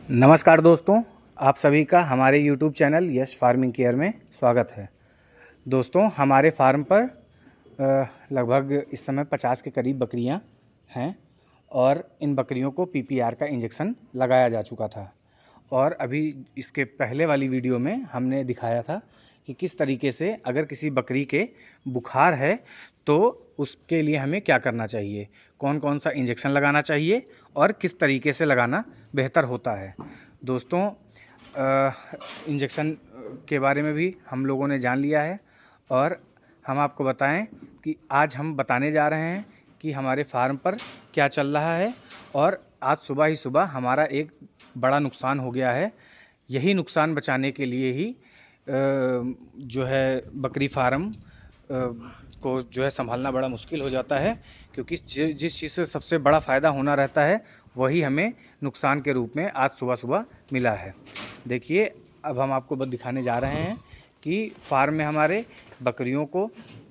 नमस्कार दोस्तों, आप सभी का हमारे YouTube चैनल यश फार्मिंग केयर में स्वागत है। दोस्तों, हमारे फार्म पर लगभग इस समय 50 के करीब बकरियां हैं और इन बकरियों को PPR का इंजेक्शन लगाया जा चुका था। और अभी इसके पहले वाली वीडियो में हमने दिखाया था कि किस तरीके से अगर किसी बकरी के बुखार है तो उसके लिए हमें क्या करना चाहिए, कौन कौन सा इंजेक्शन लगाना चाहिए और किस तरीके से लगाना बेहतर होता है। दोस्तों, इंजेक्शन के बारे में भी हम लोगों ने जान लिया है और हम आपको बताएं कि आज हम बताने जा रहे हैं कि हमारे फार्म पर क्या चल रहा है। और आज सुबह ही सुबह हमारा एक बड़ा नुकसान हो गया है। यही नुकसान बचाने के लिए ही जो है बकरी फार्म को जो है संभालना बड़ा मुश्किल हो जाता है, क्योंकि जिस चीज़ से सबसे बड़ा फ़ायदा होना रहता है वही हमें नुकसान के रूप में आज सुबह सुबह मिला है। देखिए, अब हम आपको बस दिखाने जा रहे हैं कि फार्म में हमारे बकरियों को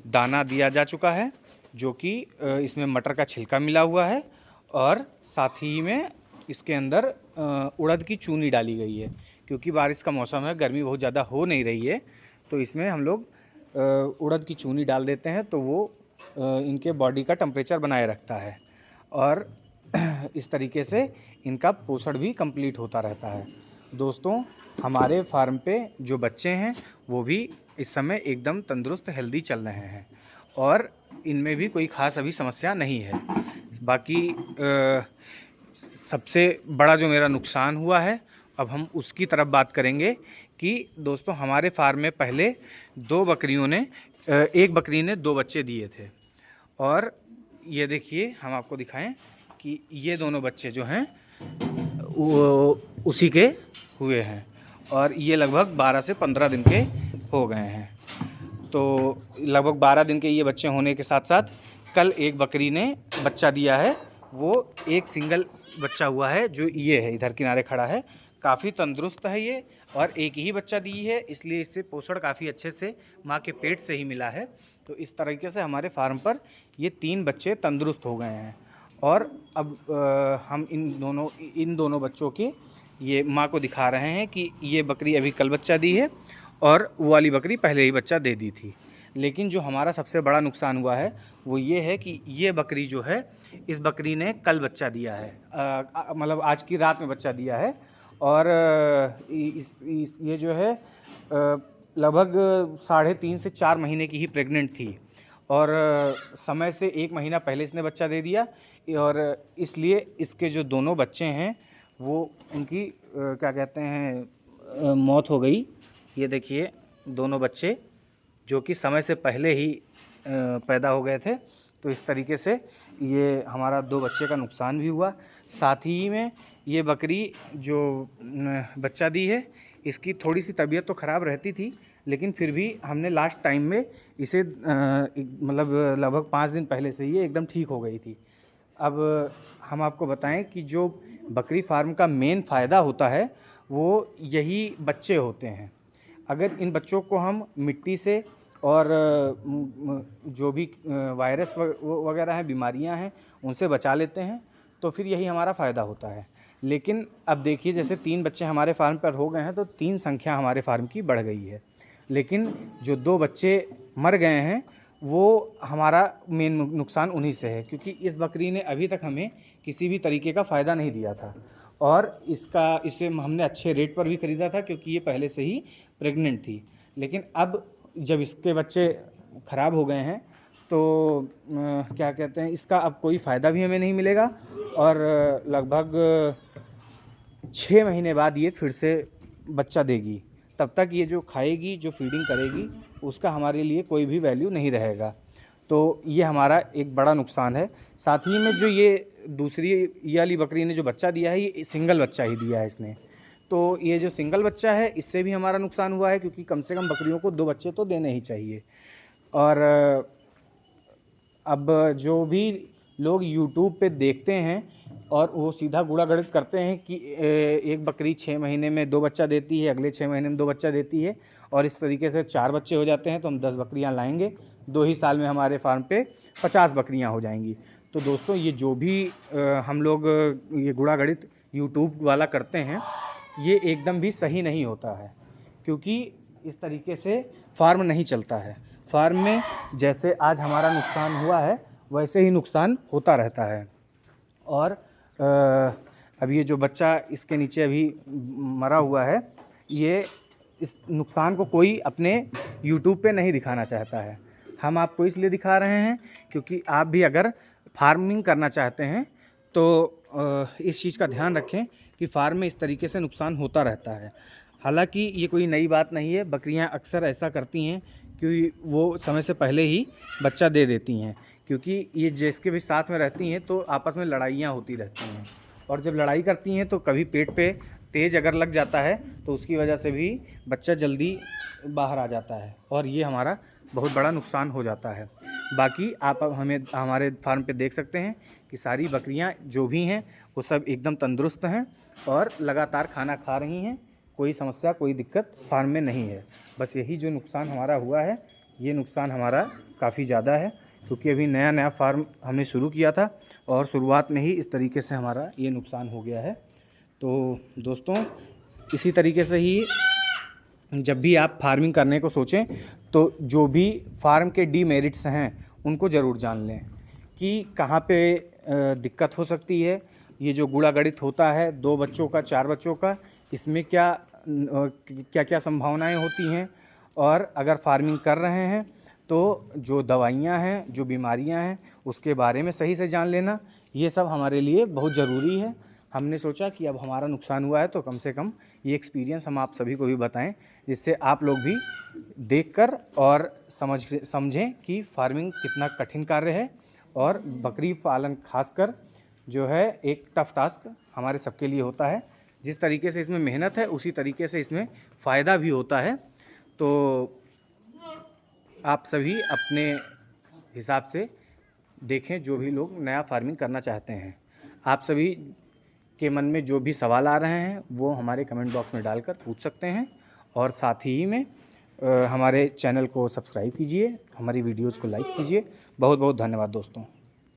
दाना दिया जा चुका है, जो कि इसमें मटर का छिलका मिला हुआ है और साथ ही में इसके अंदर उड़द की चूनी डाली गई है। क्योंकि बारिश का मौसम है, गर्मी बहुत ज़्यादा हो नहीं रही है, तो इसमें हम लोग उड़द की चूनी डाल देते हैं तो वो इनके बॉडी का टेम्परेचर बनाए रखता है और इस तरीके से इनका पोषण भी कंप्लीट होता रहता है। दोस्तों, हमारे फार्म पे जो बच्चे हैं वो भी इस समय एकदम तंदुरुस्त हेल्दी चल रहे हैं और इनमें भी कोई ख़ास अभी समस्या नहीं है। बाकी सबसे बड़ा जो मेरा नुकसान हुआ है, अब हम उसकी तरफ बात करेंगे कि दोस्तों, हमारे फार्म में पहले एक बकरी ने 2 बच्चे दिए थे और ये देखिए, हम आपको दिखाएं कि ये दोनों बच्चे जो हैं वो उसी के हुए हैं और ये लगभग 12 से 15 दिन के हो गए हैं। तो लगभग 12 दिन के ये बच्चे होने के साथ साथ कल एक बकरी ने बच्चा दिया है। वो एक सिंगल बच्चा हुआ है, जो ये है, इधर किनारे खड़ा है। काफ़ी तंदुरुस्त है ये और एक ही बच्चा दी है, इसलिए इससे पोषण काफ़ी अच्छे से माँ के पेट से ही मिला है। तो इस तरीके से हमारे फार्म पर ये 3 बच्चे तंदुरुस्त हो गए हैं। और अब हम इन दोनों बच्चों के ये माँ को दिखा रहे हैं कि ये बकरी अभी कल बच्चा दी है और वो वाली बकरी पहले ही बच्चा दे दी थी। लेकिन जो हमारा सबसे बड़ा नुकसान हुआ है वो ये है कि ये बकरी जो है, इस बकरी ने कल बच्चा दिया है, मतलब आज की रात में बच्चा दिया है और ये जो है लगभग 3.5 से 4 महीने की ही प्रेग्नेंट थी और समय से 1 महीना पहले इसने बच्चा दे दिया और इसलिए इसके जो दोनों बच्चे हैं वो उनकी क्या कहते हैं, मौत हो गई। ये देखिए, दोनों बच्चे जो कि समय से पहले ही पैदा हो गए थे। तो इस तरीके से ये हमारा 2 बच्चे का नुकसान भी हुआ। साथ ही में ये बकरी जो बच्चा दी है, इसकी थोड़ी सी तबीयत तो ख़राब रहती थी, लेकिन फिर भी हमने लास्ट टाइम में इसे मतलब लगभग 5 दिन पहले से ये एकदम ठीक हो गई थी। अब हम आपको बताएं कि जो बकरी फार्म का मेन फ़ायदा होता है वो यही बच्चे होते हैं। अगर इन बच्चों को हम मिट्टी से और जो भी वायरस वगैरह हैं, बीमारियां हैं, उनसे बचा लेते हैं तो फिर यही हमारा फ़ायदा होता है। लेकिन अब देखिए, जैसे 3 बच्चे हमारे फार्म पर हो गए हैं तो 3 संख्या हमारे फार्म की बढ़ गई है। लेकिन जो 2 बच्चे मर गए हैं वो हमारा मेन नुकसान उन्हीं से है, क्योंकि इस बकरी ने अभी तक हमें किसी भी तरीके का फ़ायदा नहीं दिया था और इसे हमने अच्छे रेट पर भी ख़रीदा था, क्योंकि ये पहले से ही प्रेग्नेंट थी। लेकिन अब जब इसके बच्चे ख़राब हो गए हैं तो क्या कहते हैं, इसका अब कोई फ़ायदा भी हमें नहीं मिलेगा और लगभग 6 महीने बाद ये फिर से बच्चा देगी। तब तक ये जो खाएगी, जो फीडिंग करेगी, उसका हमारे लिए कोई भी वैल्यू नहीं रहेगा। तो ये हमारा एक बड़ा नुकसान है। साथ ही में जो ये दूसरी ये वाली बकरी ने जो बच्चा दिया है, ये सिंगल बच्चा ही दिया है इसने। तो ये जो सिंगल बच्चा है, इससे भी हमारा नुकसान हुआ है, क्योंकि कम से कम बकरियों को 2 बच्चे तो देने ही चाहिए। और अब जो भी लोग यूट्यूब पे देखते हैं और वो सीधा गुणा गणित करते हैं कि एक बकरी 6 महीने में 2 बच्चा देती है, अगले 6 महीने में 2 बच्चा देती है और इस तरीके से 4 बच्चे हो जाते हैं तो हम 10 बकरियां लाएंगे, 2 ही साल में हमारे फार्म पे 50 बकरियां हो जाएंगी। तो दोस्तों, ये जो भी हम लोग ये गुणा गणित यूट्यूब वाला करते हैं, ये एकदम भी सही नहीं होता है, क्योंकि इस तरीके से फार्म नहीं चलता है। फार्म में जैसे आज हमारा नुकसान हुआ है वैसे ही नुकसान होता रहता है। और अब ये जो बच्चा इसके नीचे अभी मरा हुआ है, ये इस नुकसान को कोई अपने यूट्यूब पे नहीं दिखाना चाहता है। हम आपको इसलिए दिखा रहे हैं क्योंकि आप भी अगर फार्मिंग करना चाहते हैं तो इस चीज़ का ध्यान रखें कि फार्म में इस तरीके से नुकसान होता रहता है। हालांकि ये कोई नई बात नहीं है, बकरियां अक्सर ऐसा करती हैं कि वो समय से पहले ही बच्चा दे देती हैं, क्योंकि ये जिसके भी साथ में रहती हैं तो आपस में लड़ाइयाँ होती रहती हैं, और जब लड़ाई करती हैं तो कभी पेट पे तेज़ अगर लग जाता है तो उसकी वजह से भी बच्चा जल्दी बाहर आ जाता है और ये हमारा बहुत बड़ा नुकसान हो जाता है। बाकी आप अब हमें हमारे फार्म पे देख सकते हैं कि सारी बकरियां जो भी हैं वो सब एकदम तंदुरुस्त हैं और लगातार खाना खा रही हैं। कोई समस्या, कोई दिक्कत फार्म में नहीं है। बस यही जो नुकसान हमारा हुआ है, ये नुकसान हमारा काफ़ी ज़्यादा है, क्योंकि अभी नया नया फार्म हमने शुरू किया था और शुरुआत में ही इस तरीके से हमारा ये नुकसान हो गया है। तो दोस्तों, इसी तरीके से ही जब भी आप फार्मिंग करने को सोचें तो जो भी फार्म के डीमेरिट्स हैं उनको ज़रूर जान लें कि कहाँ पे दिक्कत हो सकती है। ये जो गुड़ा गणित होता है 2 बच्चों का, 4 बच्चों का, इसमें क्या क्या संभावनाएं होती हैं, और अगर फार्मिंग कर रहे हैं तो जो दवाइयाँ हैं, जो बीमारियाँ हैं, उसके बारे में सही से जान लेना, ये सब हमारे लिए बहुत ज़रूरी है। हमने सोचा कि अब हमारा नुकसान हुआ है तो कम से कम ये एक्सपीरियंस हम आप सभी को भी बताएं, जिससे आप लोग भी देखकर और समझें कि फार्मिंग कितना कठिन कार्य है, और बकरी पालन खासकर जो है एक टफ़ टास्क हमारे सबके लिए होता है। जिस तरीके से इसमें मेहनत है उसी तरीके से इसमें फ़ायदा भी होता है। तो आप सभी अपने हिसाब से देखें, जो भी लोग नया फार्मिंग करना चाहते हैं। आप सभी के मन में जो भी सवाल आ रहे हैं वो हमारे कमेंट बॉक्स में डालकर पूछ सकते हैं, और साथ ही में हमारे चैनल को सब्सक्राइब कीजिए, हमारी वीडियोज़ को लाइक कीजिए। बहुत बहुत धन्यवाद दोस्तों।